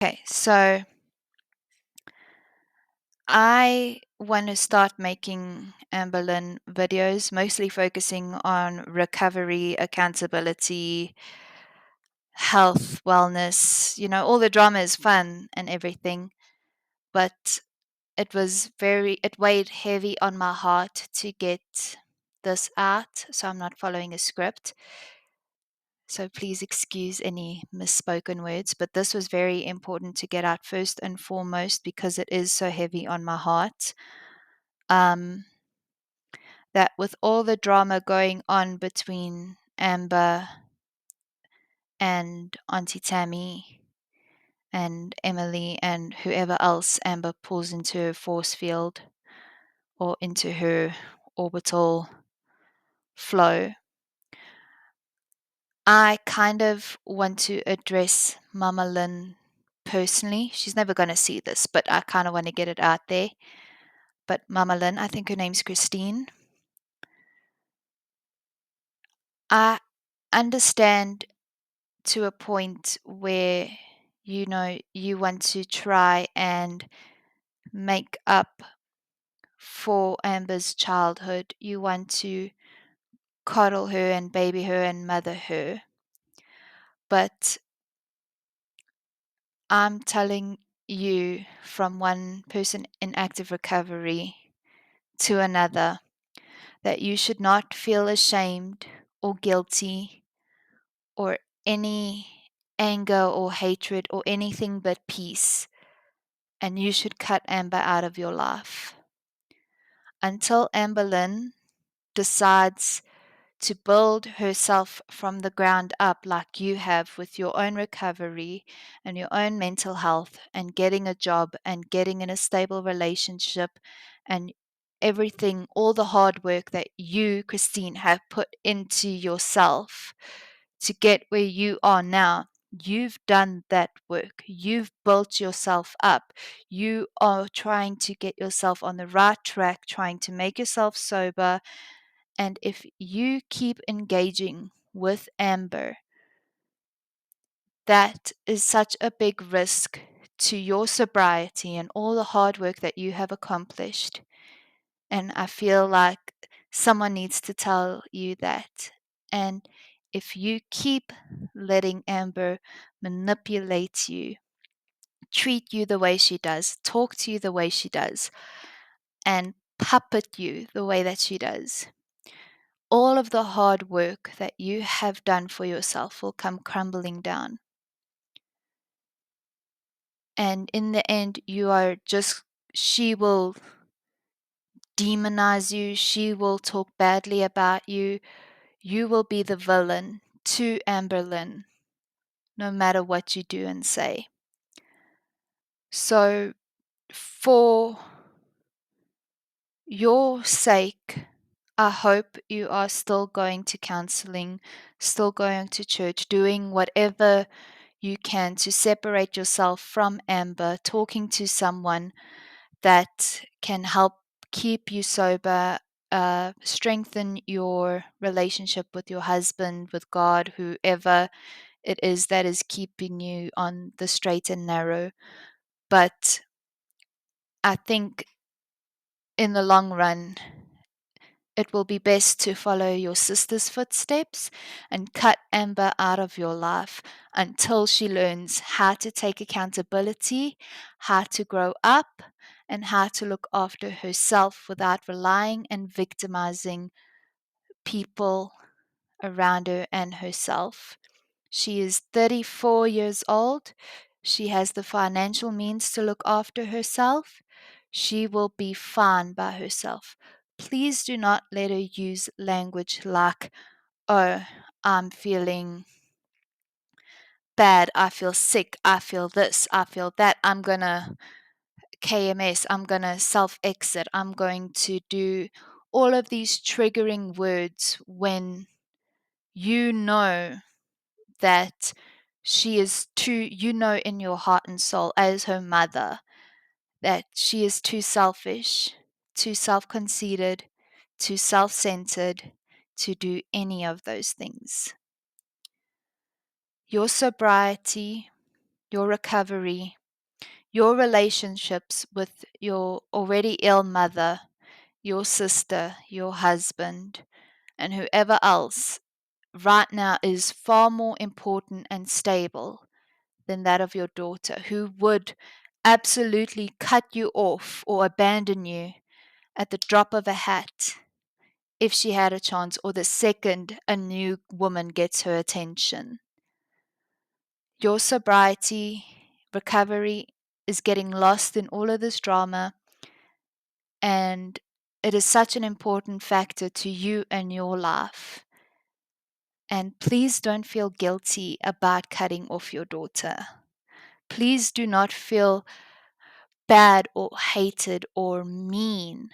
Okay, so I want to start making Amberlynn videos, mostly focusing on recovery, accountability, health, wellness. All the drama is fun and everything, but it weighed heavy on my heart to get this out, so I'm not following a script. So please excuse any misspoken words, but this was very important to get out first and foremost because it is so heavy on my heart. Um, that with all the drama going on between Amber and Auntie Tammie and Emily and whoever else Amber pulls into her force field or into her orbital flow, I kind of want to address Mamalynn personally. She's never going to see this, but I kind of want to get it out there. But Mamalynn, I think her name's Christine. I understand to a point where you want to try and make up for Amber's childhood. You want to coddle her and baby her and mother her. But I'm telling you from one person in active recovery to another that you should not feel ashamed or guilty or any anger or hatred or anything but peace. And you should cut Amber out of your life. Until Amberlynn decides to build herself from the ground up like you have with your own recovery and your own mental health and getting a job and getting in a stable relationship and everything, all the hard work that you, Christine, have put into yourself to get where you are now. You've done that work. You've built yourself up. You are trying to get yourself on the right track, trying to make yourself sober. And if you keep engaging with Amber, that is such a big risk to your sobriety and all the hard work that you have accomplished. And I feel like someone needs to tell you that. And if you keep letting Amber manipulate you, treat you the way she does, talk to you the way she does, and puppet you the way that she does, all of the hard work that you have done for yourself will come crumbling down. And in the end, she will demonize you, she will talk badly about you. You will be the villain to Amberlynn, no matter what you do and say. So, for your sake, I hope you are still going to counseling, still going to church, doing whatever you can to separate yourself from Amber, talking to someone that can help keep you sober, strengthen your relationship with your husband, with God, whoever it is that is keeping you on the straight and narrow. But I think in the long run, it will be best to follow your sister's footsteps and cut Amber out of your life until she learns how to take accountability, how to grow up, and how to look after herself without relying and victimizing people around her and herself. She is 34 years old. She has the financial means to look after herself. She will be fine by herself. Please do not let her use language like, oh, I'm feeling bad. I feel sick. I feel this. I feel that. I'm going to KMS. I'm going to self exit. I'm going to do all of these triggering words when you know that she is too, in your heart and soul as her mother, that she is too selfish, too self conceited, too self centered to do any of those things. Your sobriety your recovery, your relationships with your already ill mother, your sister, your husband, and whoever else right now is far more important and stable than that of your daughter, who would absolutely cut you off or abandon you at the drop of a hat if she had a chance, or the second a new woman gets her attention. Your sobriety, recovery is getting lost in all of this drama, and it is such an important factor to you and your life. And please don't feel guilty about cutting off your daughter. Please do not feel bad or hated or mean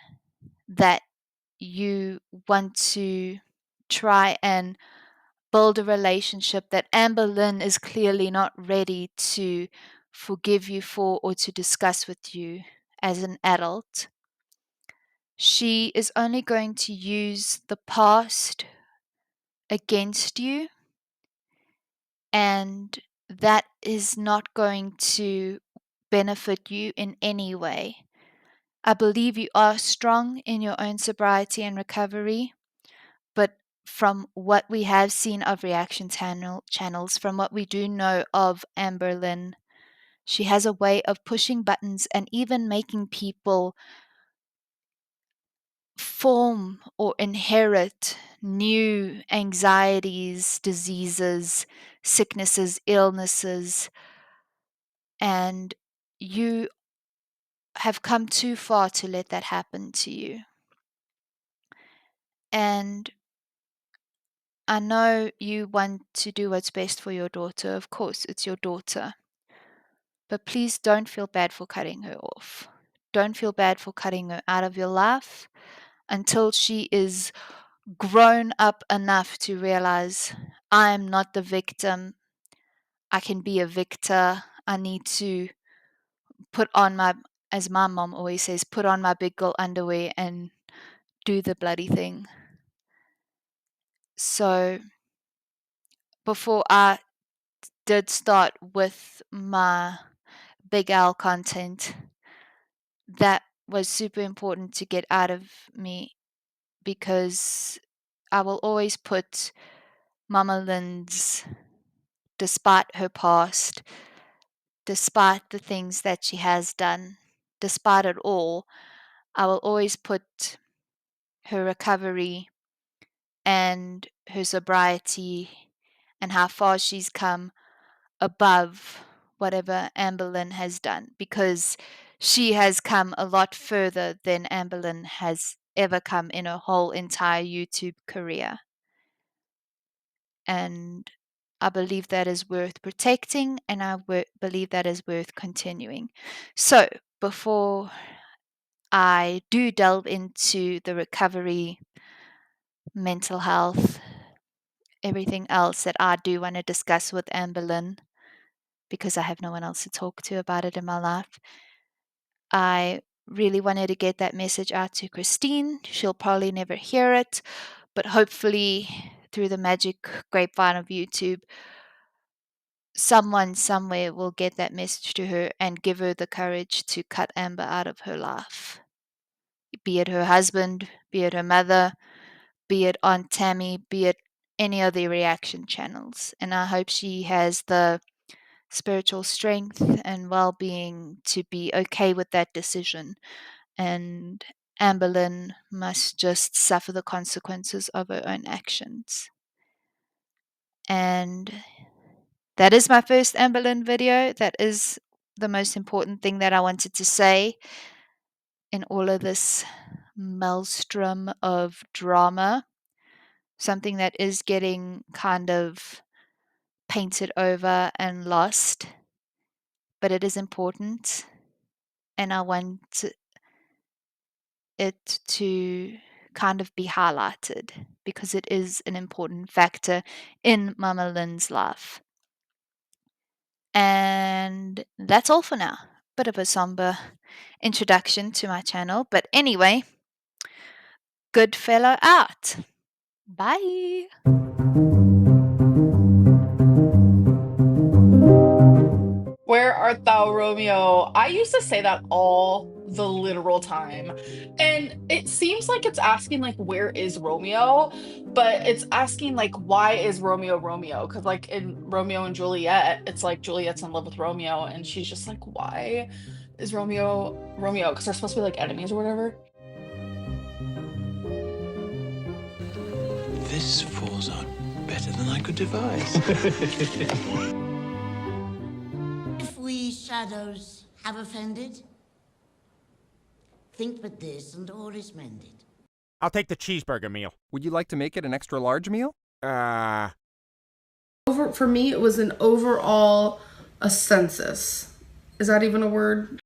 that you want to try and build a relationship that Amberlynn is clearly not ready to forgive you for or to discuss with you as an adult. She is only going to use the past against you, and that is not going to benefit you in any way. I believe you are strong in your own sobriety and recovery, but from what we have seen of reaction channels, from what we do know of Amberlynn, she has a way of pushing buttons and even making people form or inherit new anxieties, diseases, sicknesses, illnesses, and you have come too far to let that happen to you. And I know you want to do what's best for your daughter. Of course, it's your daughter. But please don't feel bad for cutting her off. Don't feel bad for cutting her out of your life until she is grown up enough to realize I am not the victim. I can be a victor. I need to put on my, as my mom always says, put on my big girl underwear and do the bloody thing. So before I did start with my Big L content, that was super important to get out of me, because I will always put Mamalynn's, despite her past, despite the things that she has done, despite it all, I will always put her recovery and her sobriety and how far she's come above whatever Amberlynn has done, because she has come a lot further than Amberlynn has ever come in her whole entire YouTube career. And I believe that is worth protecting, and I believe that is worth continuing. So before I do delve into the recovery, mental health, everything else that I do want to discuss with Amberlynn, because I have no one else to talk to about it in my life, I really wanted to get that message out to Christine. She'll probably never hear it, but hopefully through the magic grapevine of YouTube, someone somewhere will get that message to her and give her the courage to cut Amber out of her life. Be it her husband, be it her mother, be it Aunt Tammie, be it any of the reaction channels. And I hope she has the spiritual strength and well-being to be okay with that decision. And Amberlynn must just suffer the consequences of her own actions. And that is my first Amberlynn video. That is the most important thing that I wanted to say in all of this maelstrom of drama. Something that is getting kind of painted over and lost, but it is important, and I want it to kind of be highlighted because it is an important factor in Mamalynn's life. And that's all for now. Bit of a somber introduction to my channel, but anyway, good fellow out. Bye. art thou, Romeo? I used to say that all the literal time. And it seems like it's asking, like, where is Romeo? But it's asking, like, why is Romeo Romeo? Because, like, in Romeo and Juliet, it's like Juliet's in love with Romeo, and she's just like, why is Romeo Romeo? Because they're supposed to be like enemies or whatever. This falls out better than I could devise. If we shadows have offended, think but this and all is mended. I'll take the cheeseburger meal. Would you like to make it an extra large meal? Uh, For me, it was an overall a census. Is that even a word?